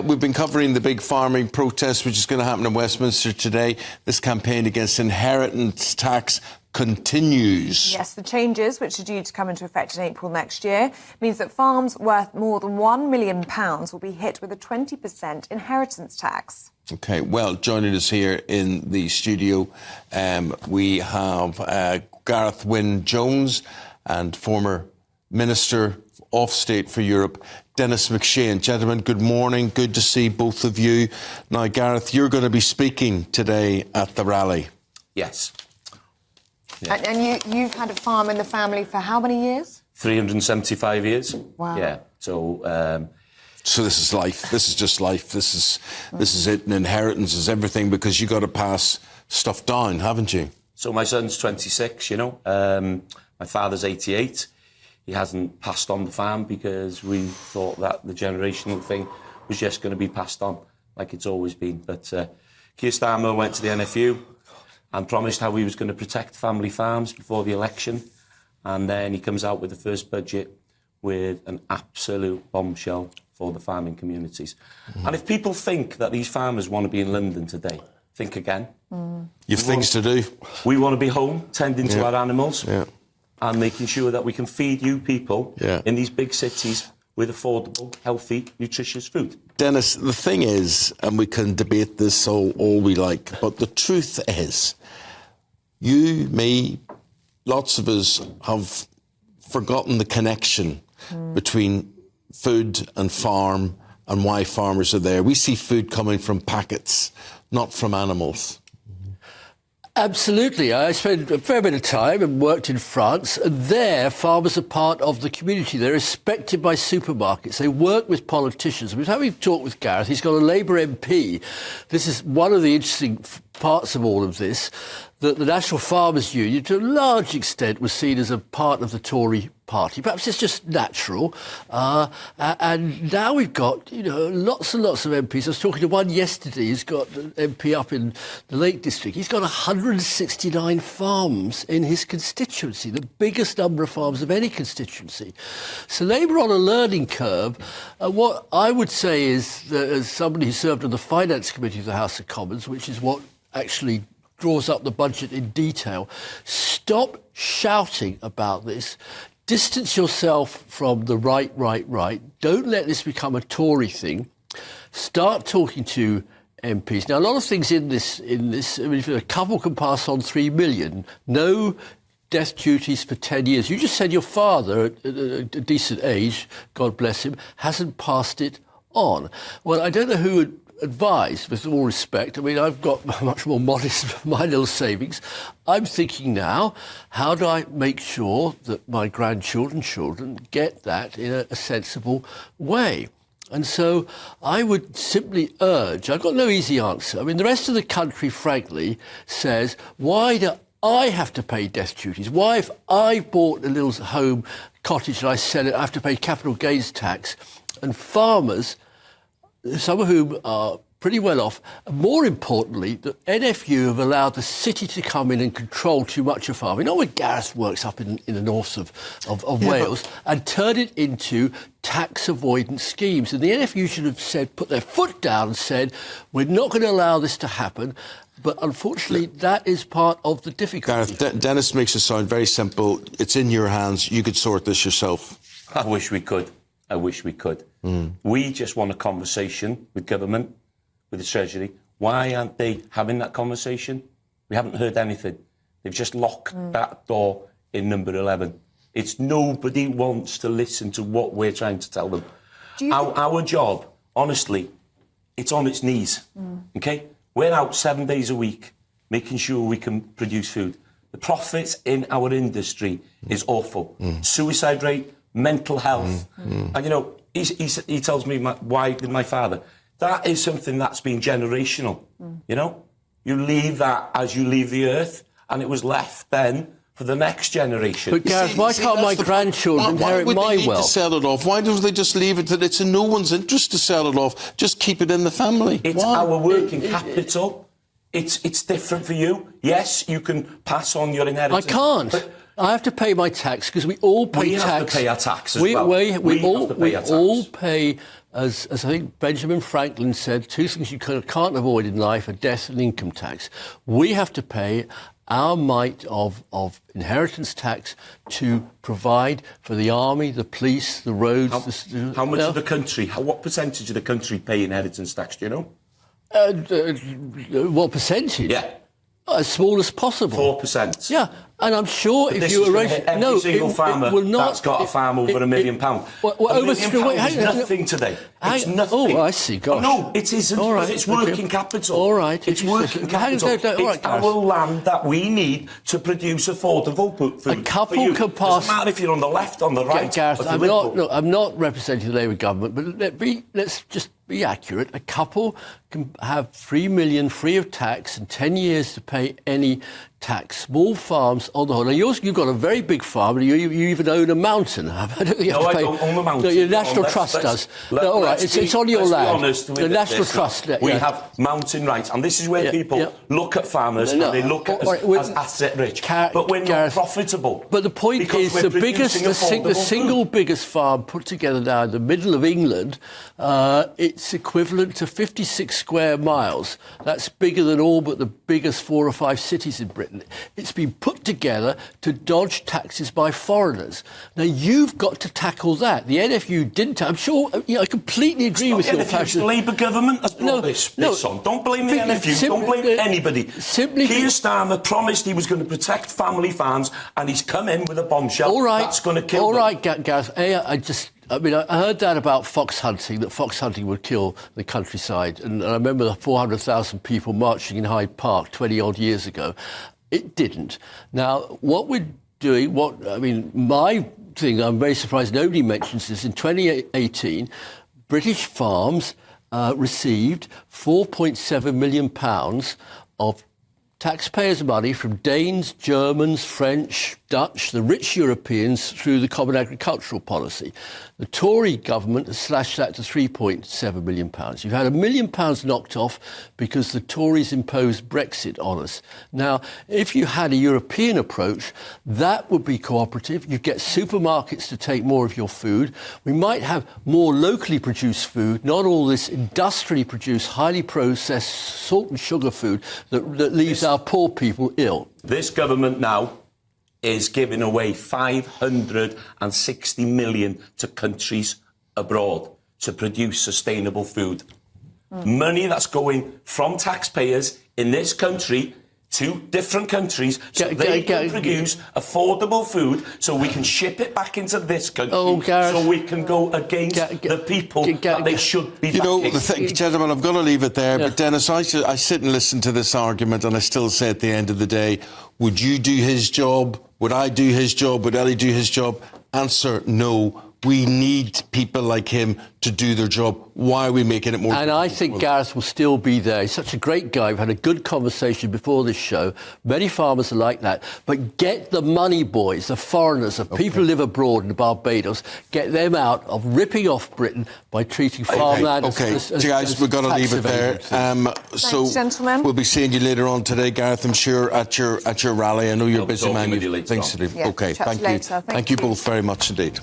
We've been covering the big farming protest, which is going to happen in Westminster today. This campaign against inheritance tax continues. Yes, the changes, which are due to come into effect in April next year, means that farms worth more than £1 million will be hit with a 20% inheritance tax. OK, well, joining us here in the studio, we have Gareth Wyn Jones and former Minister of State for Europe, Denis MacShane. Gentlemen, good morning. Good to see both of you. Now, Gareth, you're going to be speaking today at the rally. Yes. Yeah. And you've had a farm in the family for how many years? 375 years. Wow. Yeah. So this is life. This is just life. This is it. And inheritance is everything because you got to pass stuff down, haven't you? So my son's 26. My father's 88. He hasn't passed on the farm because we thought that the generational thing was just going to be passed on like it's always been. But Keir Starmer went to the NFU and promised how he was going to protect family farms before the election. And then he comes out with the first budget with an absolute bombshell for the farming communities. And if people think that these farmers want to be in London today, think again. You've things to do. We want to be home, tending to our animals and making sure that we can feed you people in these big cities with affordable, healthy, nutritious food. Denis, the thing is, and we can debate this all we like, but the truth is, you, me, lots of us have forgotten the connection between food and farm and why farmers are there. We see food coming from packets, not from animals. Absolutely. I spent a fair bit of time and worked in France, and there farmers are part of the community. They're respected by supermarkets. They work with politicians. I was having a talk with Gareth. He's got a Labour MP. This is one of the interesting parts of all of this, that the National Farmers Union, to a large extent, was seen as a part of the Tory party. Perhaps it's just natural. And now we've got, lots and lots of MPs. I was talking to one yesterday. He's got an MP up in the Lake District. He's got 169 farms in his constituency, the biggest number of farms of any constituency. So Labour on a learning curve. What I would say is that as somebody who served on the Finance Committee of the House of Commons, which is what actually draws up the budget in detail, stop shouting about this. Distance yourself from the right. Don't let this become a Tory thing. Start talking to MPs. Now, a lot of things in this. I mean, if a couple can pass on 3 million, no death duties for 10 years. You just said your father, at a decent age, God bless him, hasn't passed it on. Well, I don't know who would advise, with all respect. I mean, I've got much more modest my little savings. I'm thinking now, how do I make sure that my children get that in a sensible way? And so I would simply urge, I've got no easy answer. I mean, the rest of the country, frankly, says, why do I have to pay death duties? Why, if I bought a little home cottage and I sell it, I have to pay capital gains tax? And farmers, some of whom are pretty well off. More importantly, the NFU have allowed the city to come in and control too much of farming. Not when Gareth works up in the north of Wales, and turn it into tax avoidance schemes. And the NFU should have put their foot down and said, we're not going to allow this to happen. But unfortunately, that is part of the difficulty. Gareth, Denis makes it sound very simple. It's in your hands. You could sort this yourself. I wish we could. We just want a conversation with government, with the Treasury. Why aren't they having that conversation? We haven't heard anything. They've just locked that door in number 11. It's nobody wants to listen to what we're trying to tell them. Our job, honestly, it's on its knees, OK? We're out 7 days a week making sure we can produce food. The profits in our industry is awful. Suicide rate, mental health. And, he tells me, why did my father? That is something that's been generational, You leave that as you leave the earth, and it was left then for the next generation. But, Gareth, why can't my grandchildren inherit my wealth? Why would they need to sell it off? Why don't they just leave it? It's in no one's interest to sell it off. Just keep it in the family. It's our working capital. It's different for you. Yes, you can pass on your inheritance. I can't. I have to pay my tax because we all pay tax. We have to pay our tax as well. We all pay as I think Benjamin Franklin said, two things you can't avoid in life are death and income tax. We have to pay our mite of inheritance tax to provide for the army, the police, the roads. How much of the country, what percentage of the country pay inheritance tax, do you know? What percentage? Yeah. As small as possible. 4%. Yeah, and I'm sure if you arrange... Every single farmer will not, that's got a farm over £1 million. It's nothing today. It's nothing. Oh, I see, gosh. No, it isn't, all right, because it's working capital. All right. It's working capital. It's our land that we need to produce affordable food. A couple can pass... Doesn't matter if you're on the left, on the right, Gareth, I'm not representing the Labour government, but let's just be accurate. A couple can have $3 million free of tax and 10 years to pay any tax. Small farms on the whole. Now, you've got a very big farm, and you even own a mountain. I don't think you have to pay. I don't own a mountain. No, the National Trust does. All right, it's on your land. The National Trust. We have mountain rights, and this is where people look at farmers and they look at us as asset rich. But we're not profitable. But the point is, the single biggest farm put together now in the middle of England, it's equivalent to 56 square miles. That's bigger than all but the biggest 4 or 5 cities in Britain. It's been put together to dodge taxes by foreigners. Now, you've got to tackle that. The NFU didn't. I'm sure, I completely agree with your passion. The Labour government has brought this on. Don't blame the NFU. Don't blame anybody. Keir Starmer promised he was going to protect family farms, and he's come in with a bombshell. All right. That's going to kill them. All right, Gareth. I heard that about fox hunting, that fox hunting would kill the countryside. And I remember the 400,000 people marching in Hyde Park 20-odd years ago. It didn't. Now, what we're doing, my thing, I'm very surprised nobody mentions this, in 2018, British farms received £4.7 million of taxpayers' money from Danes, Germans, French, Dutch, the rich Europeans, through the Common Agricultural Policy. The Tory government has slashed that to £3.7 million. You've had £1 million knocked off because the Tories imposed Brexit on us. Now, if you had a European approach, that would be cooperative. You'd get supermarkets to take more of your food. We might have more locally produced food, not all this industrially produced, highly processed salt and sugar food that leaves our poor people ill. This government now is giving away $560 million to countries abroad to produce sustainable food. Money that's going from taxpayers in this country to different countries so they can produce affordable food so we can ship it back into this country so we can go against the people that they should be backing. Gentlemen, I've got to leave it there, but Denis, I sit and listen to this argument and I still say at the end of the day, would you do his job? Would I do his job? Would Ellie do his job? Answer, no. We need people like him to do their job. Why are we making it more difficult? And I think Gareth will still be there. He's such a great guy. We've had a good conversation before this show. Many farmers are like that. But get the money boys, the foreigners, the people who live abroad in Barbados, get them out of ripping off Britain by treating farmland as guys, we've got to leave it there. Thanks, gentlemen. We'll be seeing you later on today, Gareth, I'm sure, at your rally. I know you're a busy man. Thanks to leave. Yeah, OK, thank you. Thank you both very much indeed.